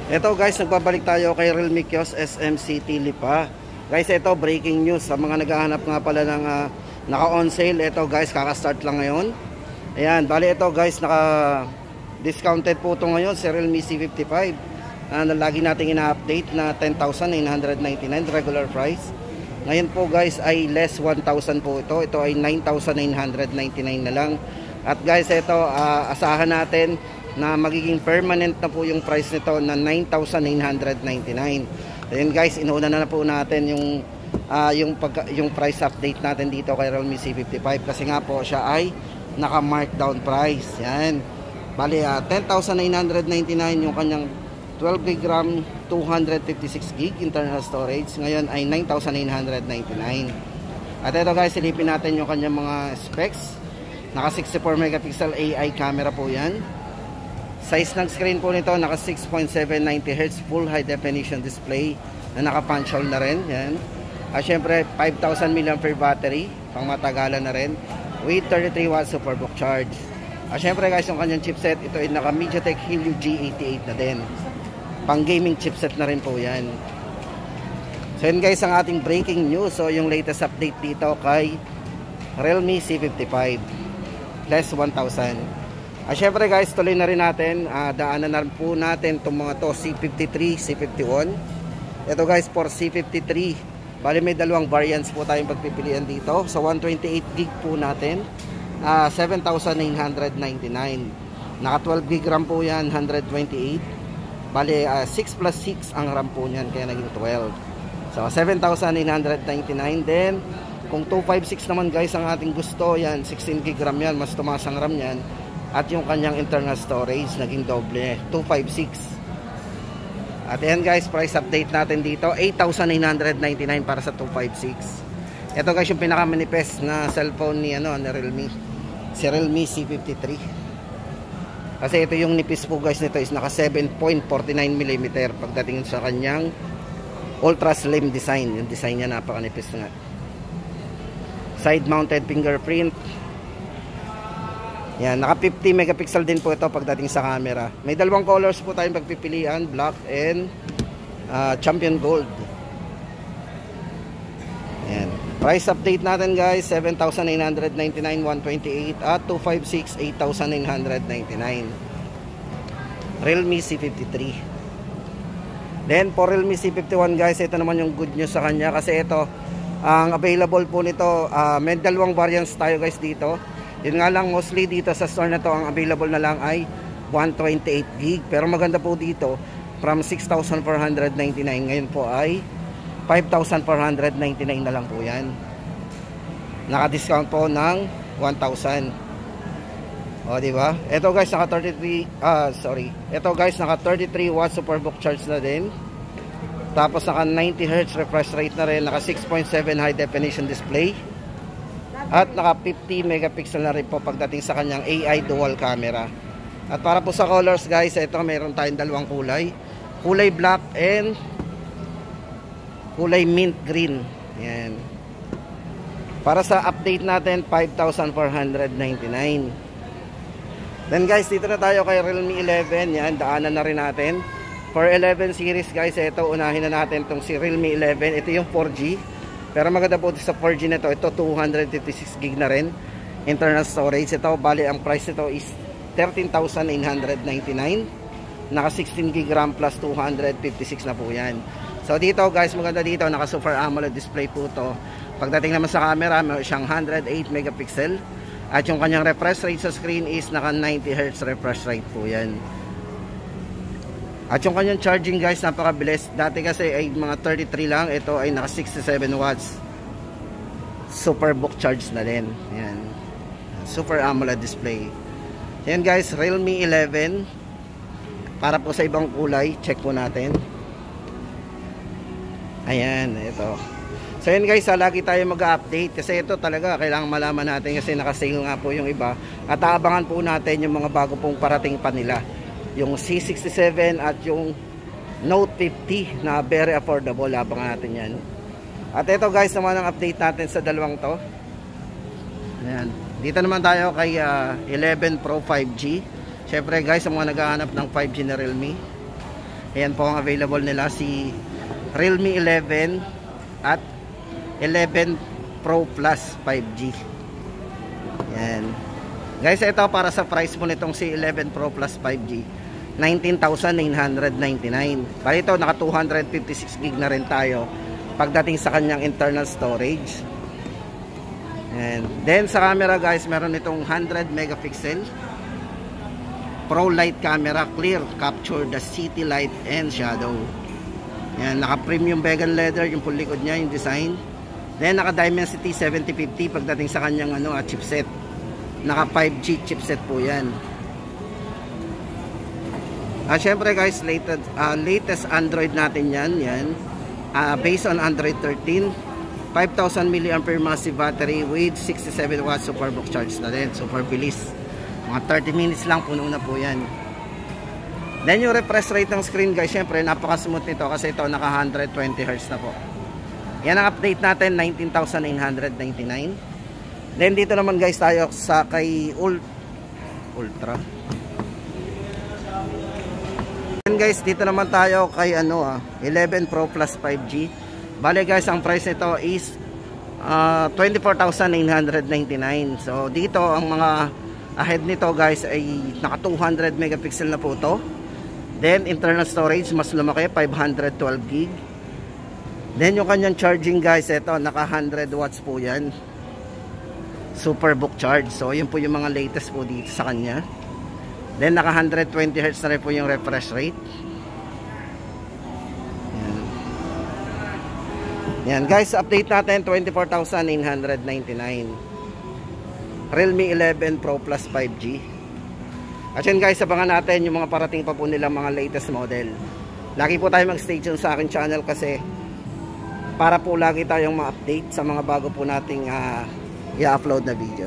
Ito guys, nagbabalik tayo kay Realme Kiosk SM City Lipa. Guys, ito breaking news sa mga naghahanap nga pala ng naka-on sale. Ito guys, kaka-start lang ngayon. Ayan, bali ito guys, naka-discounted po ito ngayon si Realme C55. Na lagi nating ina-update na 10,999 regular price. Ngayon po guys ay less 1,000 po ito. Ito ay 9,999 na lang. At guys, ito asahan natin na magiging permanent na po yung price nito na 9,999. Ayun guys, inuuna na po natin yung price update natin dito kay Realme C55 kasi nga po siya ay naka-markdown price. Yan. Bali 10,999 yung kanyang 12GB RAM, 256GB internal storage. Ngayon ay 9,999. At ito guys, silipin natin yung kanyang mga specs. Naka 64 megapixel AI camera po yan. Size ng screen po nito naka 6.790Hz full high definition display na naka punch hole na rin. Yan. At syempre 5,000 mAh battery, pang matagalan na rin with 33 watts superbook charge. At syempre guys, yung kanyang chipset, ito ay naka MediaTek Helio G88 na din. Pang gaming chipset na rin po yan. So yun guys ang ating breaking news. So yung latest update dito kay Realme C55 less 1,000. Syempre guys, tuloy na rin natin, daanan na po natin itong mga to, C53, C51. Ito guys for C53, bali may dalawang variants po tayong pagpipilian dito. So 128GB po natin, 7,999. Naka 12GB RAM po yan, 128. Bali 6 plus 6 ang RAM po niyan, kaya naging 12. So 7,999. Then kung 256 naman guys ang ating gusto, yan 16GB RAM yan, mas tumaas ang RAM yan. At yung kanyang internal storage naging doble, 256. At yan guys, price update natin dito 8,999 para sa 256. Ito guys yung pinakamanipes na cellphone ni Realme, si Realme C53. Kasi ito yung nipis po guys nito is naka 7.49mm pagdating sa kanyang ultra slim design. Yung design niya napakanipis nga. Side mounted fingerprint. Yan, naka 50 megapixel din po ito pagdating sa camera. May dalawang colors po tayong pagpipilian, black and champion gold. Yan. Price update natin guys, 7,999, 128 at 256, 8,999. Realme C53. Then for Realme C51 guys, ito naman yung good news sa kanya kasi ito, ang available po nito, may dalawang variants tayo guys dito. Yun nga lang, mostly dito sa store na to, ang available na lang ay 128GB. Pero maganda po dito, from 6,499 ngayon po ay 5,499 na lang po yan. Naka-discount po ng 1,000. O, diba? Ito guys, naka 33 watts superbook charge na din. Tapos naka 90Hz refresh rate na rin, naka 6.7 high definition display. At naka 50 megapixel na rin po pagdating sa kanyang AI dual camera. At para po sa colors guys, ito meron tayong dalawang kulay. Kulay black and kulay mint green. Yan. Para sa update natin, 5,499. Then guys, dito na tayo kay Realme 11. Yan, daanan na rin natin. For 11 series guys, ito unahin na natin itong si Realme 11. Ito yung 4G. Pero maganda po sa 4G na ito. Ito 256GB na rin. Internal storage. Ito, bali ang price nito is 13,999. Naka 16GB RAM plus 256 na po yan. So dito guys, maganda dito, naka Super AMOLED display po to. Pagdating naman sa camera, may siyang 108 megapixel. At yung kanyang refresh rate sa screen is naka 90Hz refresh rate po yan. At yung kanyang charging guys, napakabilis. Dati kasi ay mga 33 lang, ito ay naka 67 watts. Superbook charge na din. Yan. Super AMOLED display. Yan guys, Realme 11. Para po sa ibang kulay, check po natin. Ayan, ito. So yun guys, lagi tayo mag-update kasi ito talaga kailangan malaman natin kasi naka-sale nga po yung iba. At aabangan po natin yung mga bago pong parating pa nila. Yung C67 at yung Note 50 na very affordable. Abangan natin yan. At ito guys naman ang update natin sa dalawang to. Ayan. Dito naman tayo kay 11 Pro 5G. Syempre guys, sa mga naghahanap ng 5G na Realme. Ayan po ang available nila, si Realme 11 at 11 Pro Plus 5G. Ayan. Guys, ito para sa price mo nitong si 11 Pro Plus 5G, 19,999. Bali ito, naka 256 gig na rin tayo pagdating sa kanyang internal storage. And then sa camera guys, meron itong 100 megapixel Pro Light camera, clear capture the city light and shadow. Yan, naka premium vegan leather yung full likod niya, yung design. Then naka Dimensity 7050 pagdating sa kanyang chipset. Naka 5G chipset po yan. Syempre guys, latest Android natin yan. Based on Android 13, 5,000 mAh massive battery with 67 watts superbook charge na din. Super bilis. Mga 30 minutes lang, puno na po yan. Then yung refresh rate ng screen guys, syempre napaka-smooth nito kasi ito naka 120 Hz na po. Yan ang update natin, 19,999. Then dito naman guys tayo sa kay Ultra. Then guys, dito naman tayo kay 11 Pro Plus 5G. Bale guys, ang price nito is 24,999. So dito ang mga ahead nito guys ay naka 200 megapixel na po to. Then internal storage mas lumaki, 512 gig. Then yung kanyang charging guys, ito naka 100 watts po yan, Superbook charge. So yun po yung mga latest po dito sa kanya. Then naka 120 Hz na rin po yung refresh rate. Yan guys, update natin, 24,999. Realme 11 Pro Plus 5G. At yun guys, abangan natin yung mga parating pa po nilang mga latest model. Lagi po tayo mag-stay tuned sa akin channel kasi para po lagi tayong ma-update sa mga bago po nating i-upload na video.